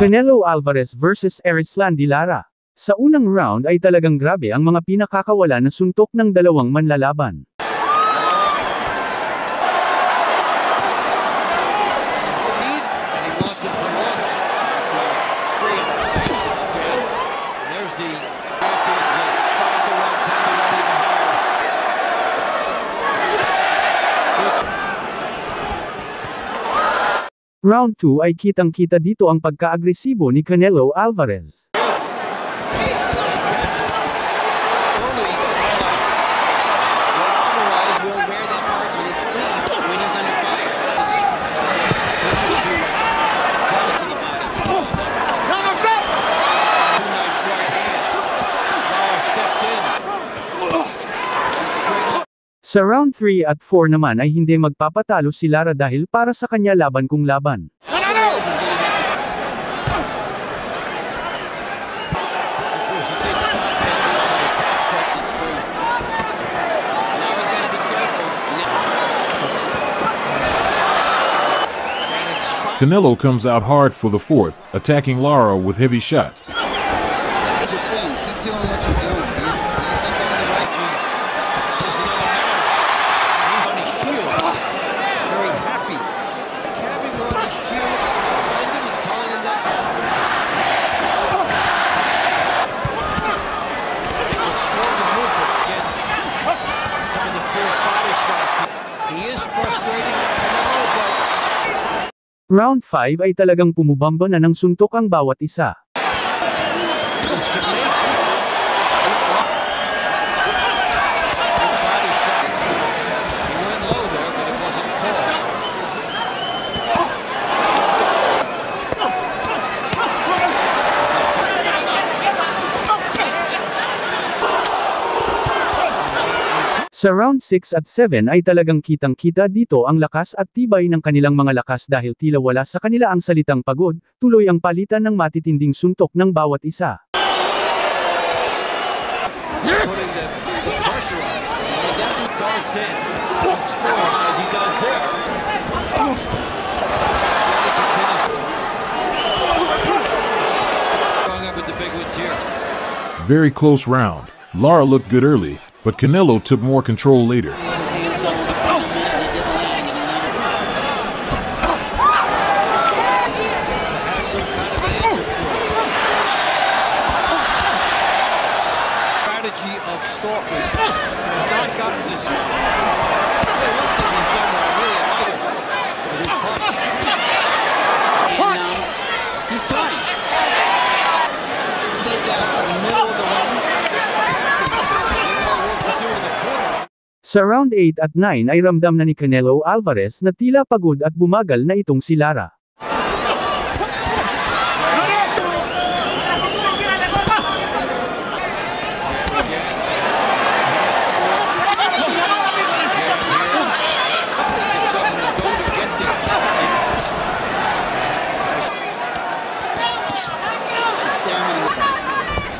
Canelo Alvarez vs Erislan de Lara. Sa unang round ay talagang grabe ang mga pinakakawala na suntok ng dalawang manlalaban. Round 2 ay kitang-kita dito ang pagka-agresibo ni Canelo Alvarez. Sa round 3 at 4 naman ay hindi magpapatalo si Lara dahil para sa kanya laban kung laban. Canelo comes out hard for the fourth, attacking Lara with heavy shots. Round 5 ay talagang pumubamba na ng suntok ang bawat isa. Sa round 6 at 7 ay talagang kitang-kita dito ang lakas at tibay ng kanilang mga lakas dahil tila wala sa kanila ang salitang pagod, tuloy ang palitan ng matitinding suntok ng bawat isa. Very close round. Lara looked good early, but Canelo took more control later. Strategy of stalking has not gotten this. One thing he's done that I really like is his punch. He's trying. Stake out in the middle of the ring. Sa round 8 at 9 ay ramdam na ni Canelo Alvarez na tila pagod at bumagal na itong si Lara.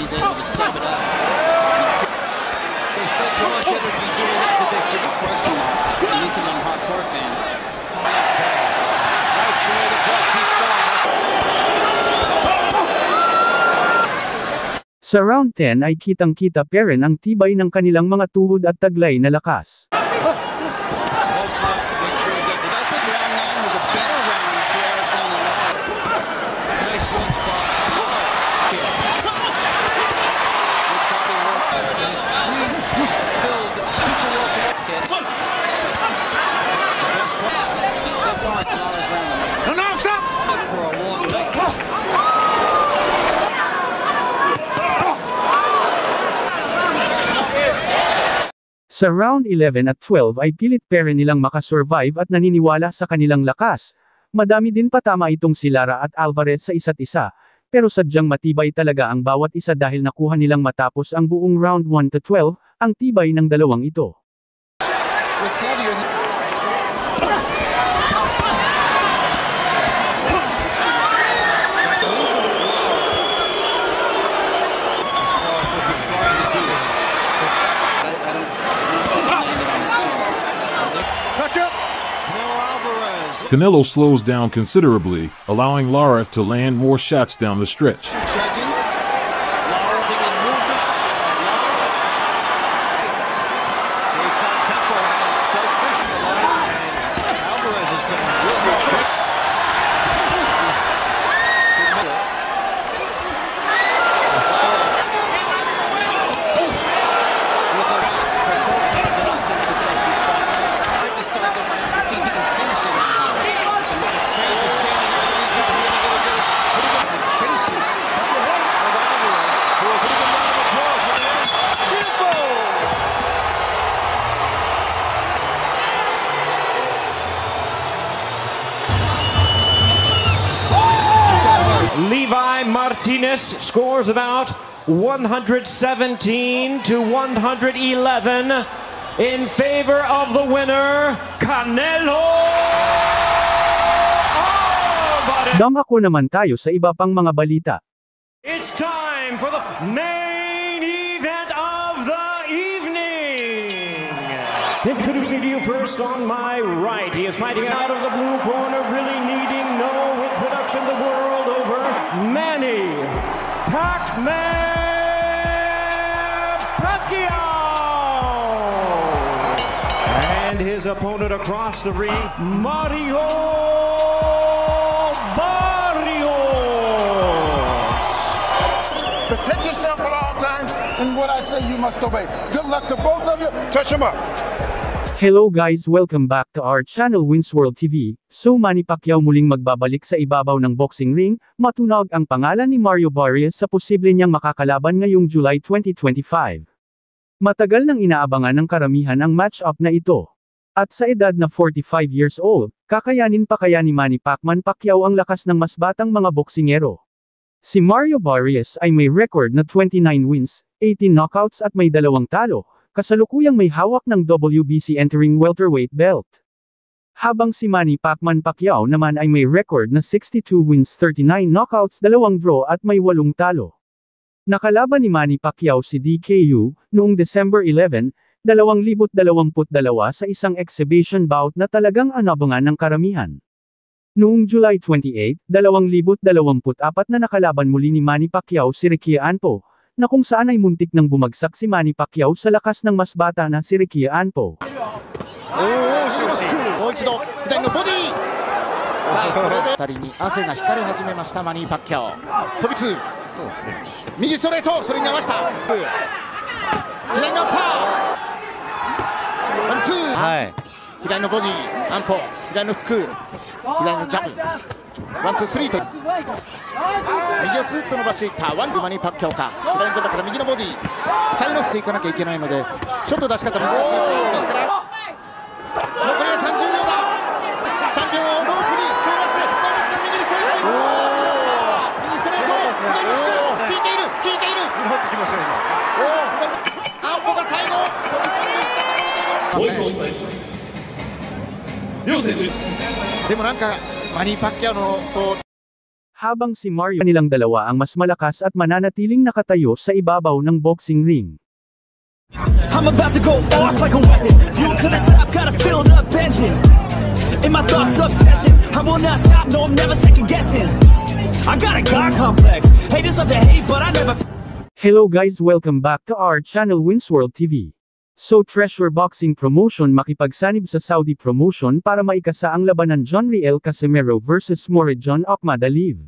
He's able to step it up. They spent so much energy doing that that they should have Question mark, at least among hardcore fans. That's the way the clock keeps going. Sa round 10 ay kitang-kita pa rin ang tibay ng kanilang mga tuhod at taglay na lakas. Sa round 11 at 12 ay pilit pa rin nilang makasurvive at naniniwala sa kanilang lakas. Madami din patama itong si Lara at Alvarez sa isa't isa, pero sadyang matibay talaga ang bawat isa dahil nakuha nilang matapos ang buong round 1 to 12, ang tibay ng dalawang ito. Touch up. Canelo Alvarez. Canelo slows down considerably, allowing Lara to land more shots down the stretch. Judging. Lara in movement. Very fine tempo. Quite efficient. Alvarez has been a real good trick. Levi Martinez scores about 117 to 111 in favor of the winner, Canelo Alvarez. Dumako naman tayo sa iba pang mga balita. It's time for the main event of the evening. Introducing to you first on my right, he is fighting out of the blue corner, really needing no introduction. The world over, Manny Pacquiao. And his opponent across the ring, Mario Barrios. Protect yourself at all times, and what I say you must obey. Good luck to both of you. Touch them up. Hello guys, welcome back to our channel Winsworld TV. So Manny Pacquiao muling magbabalik sa ibabaw ng boxing ring, matunog ang pangalan ni Mario Barrios sa posible niyang makakalaban ngayong July 2025. Matagal nang inaabangan ng karamihan ang match-up na ito. At sa edad na 45 years old, kakayanin pa kaya ni Manny Pacquiao ang lakas ng mas batang mga boksingero? Si Mario Barrios ay may record na 29 wins, 18 knockouts at may 2 talo. Kasalukuyang may hawak ng WBC entering welterweight belt. Habang si Manny Pacquiao naman ay may record na 62 wins, 39 knockouts, 2 draw at may 8 talo. Nakalaban ni Manny Pacquiao si DKU noong December 11, 2022 sa isang exhibition bout na talagang anabangan ng karamihan. Noong July 28, 2024 na nakalaban muli ni Manny Pacquiao si Ricky Anpo, na kung saan ay muntik nang bumagsak si Manny Pacquiao sa lakas ng mas bata na si Ricky Anpo. もう一度左のボディさあこれで2人に汗が光り始めましたマニー・パッキャオ飛び2右ストレートそれに合わせた左のパーワンツー、左のボディアンポ左のフック左のジャブワンツースリーと右をスーッと伸ばしていったワンツーマニー・パッキャオか左のジャブから右のボディ左右の振っていかなきゃいけないのでちょっと出し方難しいから残りは30秒だチャンピオンをロープに通らせ右にストレート右ストレート左フック効いている効いているアンポが最後でもなんかマニー・パッキャオのこう Habang si Mario nilang dalawa ang mas malakas at mananatiling nakatayo sa ibabaw ng boxing ring. I'm about to go off like a weapon. Fuel to the top, got a filled up engine. In my thoughts, obsession. I will not stop, no, I'm never second guessing. I got a God complex. Haters love to hate, but I never. Hello guys, welcome back to our channel Winsworld TV. So Treasure Boxing Promotion makipagsanib sa Saudi Promotion para maikasa ang labanan John Riel Casimero vs Morijon Okmadaliv.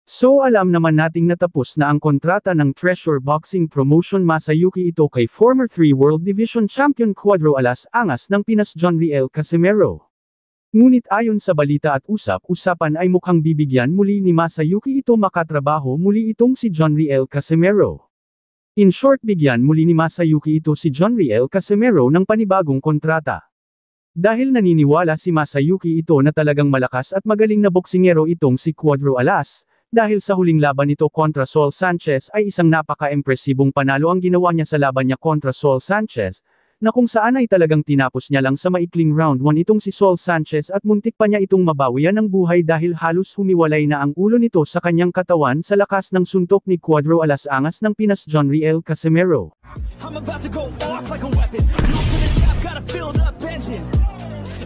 So alam naman nating natapos na ang kontrata ng Treasure Boxing Promotion Masayuki ito kay former 3 World Division Champion Cuadro Alas Angas ng Pinas John Riel Casimero. Ngunit ayon sa balita at usap-usapan ay mukhang bibigyan muli ni Masayuki ito makatrabaho muli itong si John Riel Casimero. In short, bigyan muli ni Masayuki ito si John Riel Casimero ng panibagong kontrata. Dahil naniniwala si Masayuki ito na talagang malakas at magaling na boksingero itong si Cuadro Alas, dahil sa huling laban nito kontra Saul Sanchez ay isang napaka-impresibong panalo ang ginawa niya sa laban niya kontra Saul Sanchez, na kung saan ay talagang tinapos niya lang sa maikling round 1 itong si Saul Sanchez at muntik pa niya itong mabawian ng buhay dahil halos humiwalay na ang ulo nito sa kanyang katawan sa lakas ng suntok ni Cuadro Alas Angas ng Pinas John Riel Casimero. I'm about to go off like a weapon. Fuel to the top, got a filled up engine.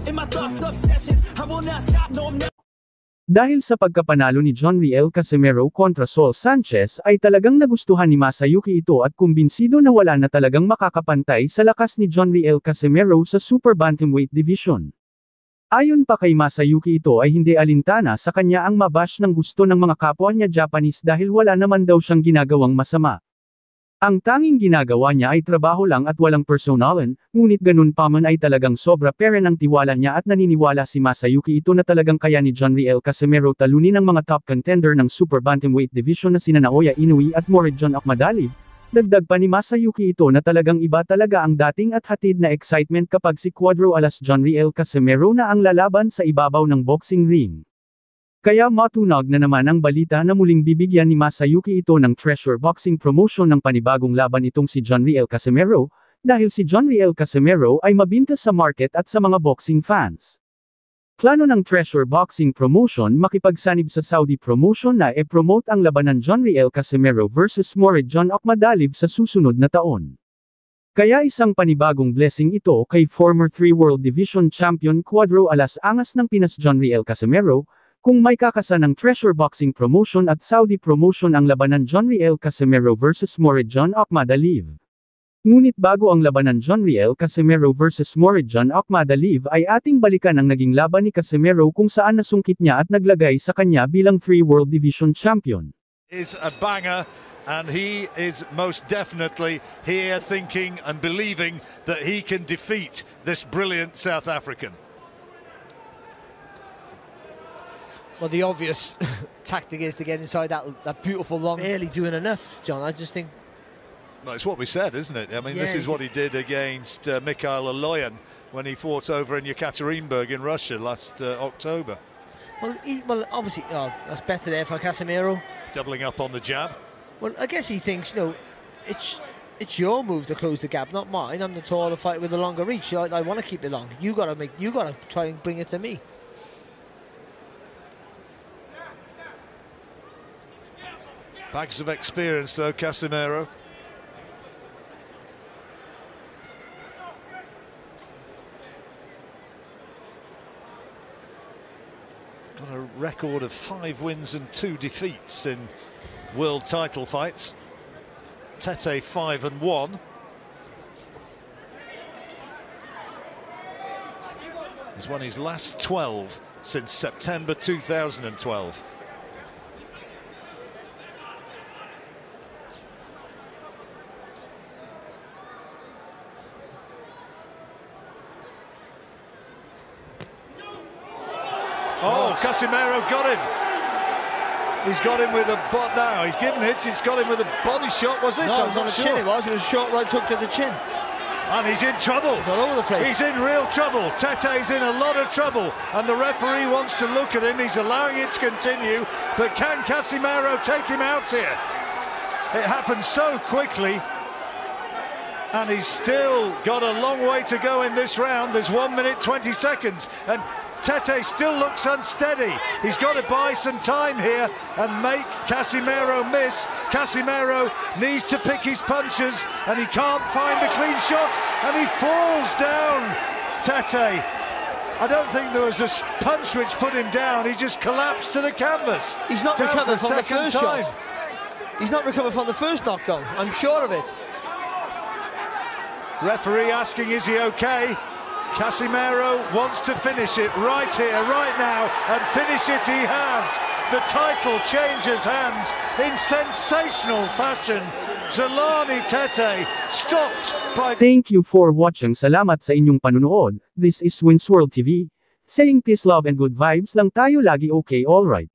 In my thoughts obsession, I will not stop, no I'm never. Dahil sa pagkapanalo ni John Riel Casimero kontra Saul Sanchez ay talagang nagustuhan ni Masayuki ito at kumbinsido na wala na talagang makakapantay sa lakas ni John Riel Casimero sa Super Bantamweight Division. Ayon pa kay Masayuki ito ay hindi alintana sa kanya ang mabash ng gusto ng mga kapwa niya Japanese dahil wala naman daw siyang ginagawang masama. Ang tanging ginagawa niya ay trabaho lang at walang personalan, ngunit ganun pa man ay talagang sobra peren ang tiwala niya at naniniwala si Masayuki ito na talagang kaya ni John Riel Casimero talunin ang mga top contender ng Super Bantamweight Division na sina Naoya Inoue at Morihei Akmadalib. Dagdag pa ni Masayuki ito na talagang iba talaga ang dating at hatid na excitement kapag si Cuadro alas John Riel Casimero na ang lalaban sa ibabaw ng boxing ring. Kaya matunog na naman ang balita na muling bibigyan ni Masayuki ito ng Treasure Boxing Promotion ng panibagong laban itong si John Riel Casimero, dahil si John Riel Casimero ay mabinta sa market at sa mga boxing fans. Plano ng Treasure Boxing Promotion makipagsanib sa Saudi promotion na e-promote ang labanan John Riel Casimero vs Morihei Akmadalib sa susunod na taon. Kaya isang panibagong blessing ito kay former 3 World Division Champion Cuadro alas Angas ng Pinas John Riel Casimero, kung may kakasa ng Treasure Boxing Promotion at Saudi promotion ang labanan John Riel Casimero vs Morihei Akmadalib. Ngunit bago ang labanan John Riel Casimero vs Morihei Akmadalib ay ating balikan ang naging laban ni Casimero kung saan nasungkit niya at naglagay sa kanya bilang 3 World Division Champion. Is a banger, and he is most definitely here thinking and believing that he can defeat this brilliant South African. Well, the obvious tactic is to get inside that beautiful long. Barely doing enough, John. I just think. Well, it's what we said, isn't it? I mean, this is what he did against Mikhail Aloyan when he fought over in Yekaterinburg in Russia last October. Well, obviously, that's better there for Casimero. Doubling up on the jab. Well, I guess he thinks, it's your move to close the gap, not mine. I'm the taller fighter with the longer reach. I want to keep it long. You got to try and bring it to me. Bags of experience, though, Casimero. Got a record of 5 wins and 2 defeats in world title fights. Tete 5-1. He's won his last 12 since September 2012. Oh, Casimero got him. He's got him with a butt now. He's given hits. He's got him with a body shot, was it? No, it was on the chin. It was a short right hook to the chin. And he's in trouble. He's all over the place. He's in real trouble. Tete's in a lot of trouble. And the referee wants to look at him. He's allowing it to continue. But can Casimero take him out here? It happened so quickly. And he's still got a long way to go in this round. There's 1 minute 20 seconds. And Tete still looks unsteady. He's got to buy some time here and make Casimero miss. Casimero needs to pick his punches and he can't find the clean shot and he falls down. Tete, I don't think there was a punch which put him down. He just collapsed to the canvas. He's not recovered from the first shot. He's not recovered from the first knockdown. I'm sure of it. Referee asking, is he okay? Casimero wants to finish it right here, right now, and finish it he has. The title changes hands in sensational fashion. Zolani Tete stopped by... Thank you for watching. Salamat sa inyong panunood. This is Winsworld TV. Saying peace, love and good vibes lang tayo lagi, okay, alright.